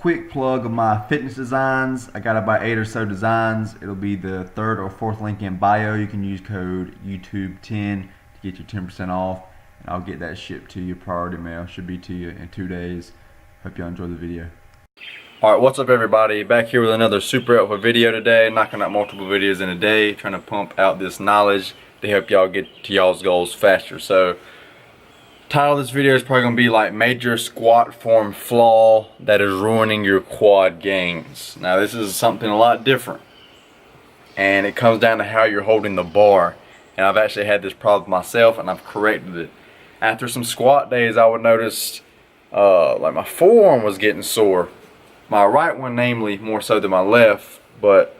quick plug of my fitness designs. I got about 8 or so designs. It'll be the third or fourth link in bio. You can use code YouTube10 to get your 10% off, and I'll get that shipped to you priority mail. Should be to you in 2 days. Hope y'all enjoy the video. Alright, what's up everybody? Back here with another super helpful video today. Knocking out multiple videos in a day, trying to pump out this knowledge to help y'all get to y'all's goals faster. So title of this video is probably going to be like major squat form flaw that is ruining your quad gains. Now this is something a lot different, and it comes down to how you're holding the bar. And I've actually had this problem myself, and I've corrected it. After some squat days, I would notice like my forearm was getting sore, my right one namely more so than my left. But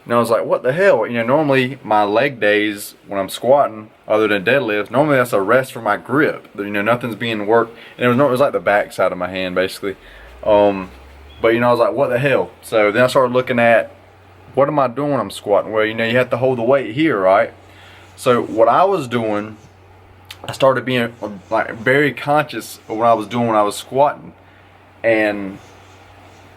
I was like, what the hell? Normally my leg days when I'm squatting, other than deadlifts, normally that's a rest for my grip. Nothing's being worked, and it was like the back side of my hand basically. But I was like, what the hell? So then I started looking at, what am I doing when I'm squatting? Well, you have to hold the weight here, right? So what I was doing, I started being like very conscious of what I was doing when I was squatting. And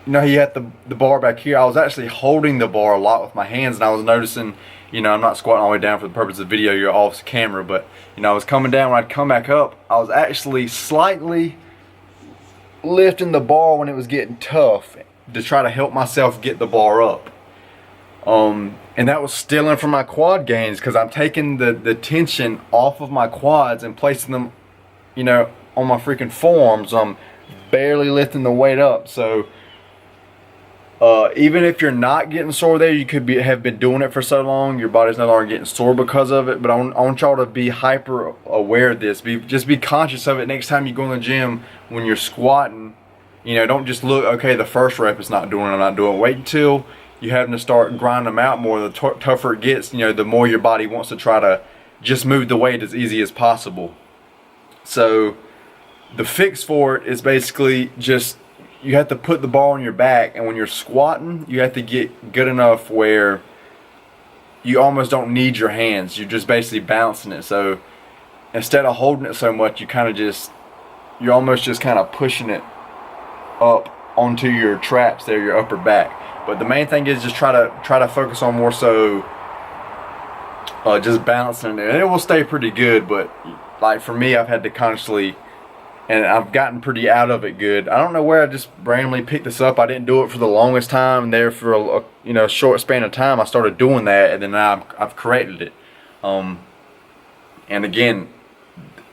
you had the bar back here. I was actually holding the bar a lot with my hands, and I was noticing, I'm not squatting all the way down for the purpose of the video, you're off camera, but I was coming down. When I'd come back up, I was actually slightly lifting the bar when it was getting tough to try to help myself get the bar up. And that was stealing from my quad gains, because I'm taking the tension off of my quads and placing them, on my freaking forearms. I'm barely lifting the weight up. So even if you're not getting sore there, you could have been doing it for so long, your body's no longer getting sore because of it. But I want y'all to be hyper aware of this. Just be conscious of it next time you go in the gym when you're squatting. Don't just look, okay, the first rep is not doing it, I'm not doing it. Wait until you're having to start grinding them out more. The tougher it gets, the more your body wants to try to just move the weight as easy as possible. So the fix for it is basically just, you have to put the bar on your back, and when you're squatting, you have to get good enough where you almost don't need your hands. You're just basically bouncing it. So instead of holding it so much, you're almost just kind of pushing it up onto your traps there, your upper back. But the main thing is just try to focus on more so just balancing it, and it will stay pretty good. But like for me, I've had to consciously, and I've gotten pretty out of it good. I don't know where I just randomly picked this up. I didn't do it for the longest time, and there for a short span of time I started doing that, and then now I've corrected it. And again,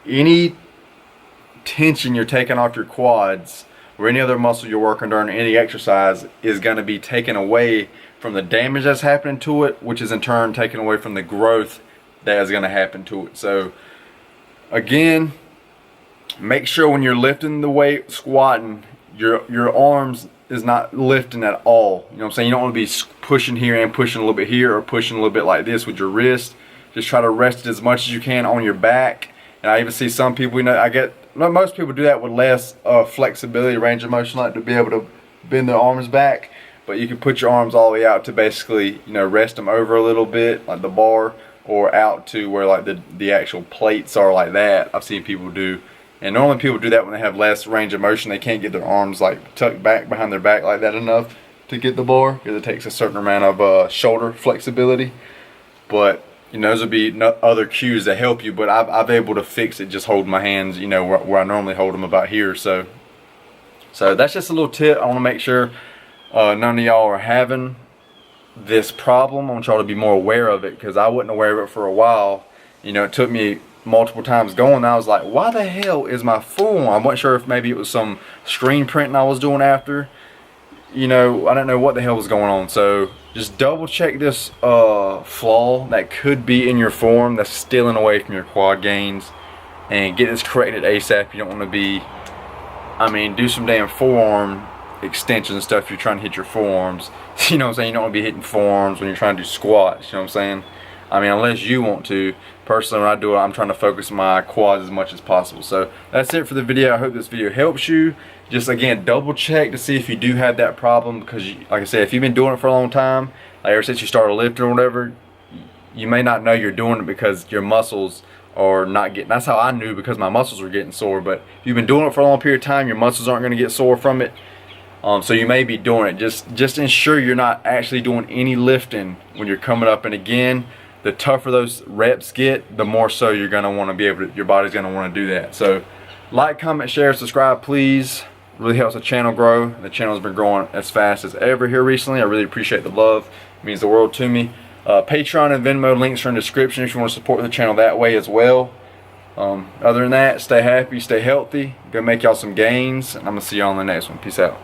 any tension you're taking off your quads or any other muscle you're working during any exercise is going to be taken away from the damage that's happening to it, which is in turn taken away from the growth that is going to happen to it. So again, make sure when you're lifting the weight, squatting, your arms is not lifting at all. You know what I'm saying? You don't want to be pushing here and pushing a little bit here, or pushing a little bit like this with your wrist. Just try to rest it as much as you can on your back. And I even see some people, most people do that with less flexibility, range of motion, like to be able to bend their arms back. But you can put your arms all the way out to basically, rest them over a little bit, like the bar, or out to where like the actual plates are like that. I've seen people do. And normally people do that when they have less range of motion. They can't get their arms like tucked back behind their back like that enough to get the bar, because it takes a certain amount of shoulder flexibility. But those would be other cues that help you. But I've able to fix it just holding my hands, where I normally hold them about here. So that's just a little tip. I want to make sure none of y'all are having this problem. I want y'all to be more aware of it, because I wasn't aware of it for a while. It took me multiple times going, and I was like, why the hell is my forearm? I wasn't sure if maybe it was some screen printing I was doing after. I don't know what the hell was going on. So just double check this flaw that could be in your form that's stealing away from your quad gains, and get this corrected ASAP. You don't want to be, do some damn forearm extensions and stuff. You're trying to hit your forearms. You know what I'm saying? You don't want to be hitting forearms when you're trying to do squats. You know what I'm saying? Unless you want to. Personally, when I do it, I'm trying to focus my quads as much as possible. So that's it for the video. I hope this video helps you. Just again, double check to see if you do have that problem, because like I said, if you've been doing it for a long time, like ever since you started lifting or whatever, you may not know you're doing it because your muscles are not getting, that's how I knew, because my muscles were getting sore. But if you've been doing it for a long period of time, your muscles aren't going to get sore from it. So you may be doing it. Just ensure you're not actually doing any lifting when you're coming up. And again, the tougher those reps get, the more so you're gonna want to be able to, your body's gonna want to do that. So like, comment, share, subscribe, please. Really helps the channel grow. The channel's been growing as fast as ever here recently. I really appreciate the love. It means the world to me. Patreon and Venmo links are in the description if you want to support the channel that way as well. Other than that, stay happy, stay healthy, go make y'all some gains, and I'm gonna see y'all on the next one. Peace out.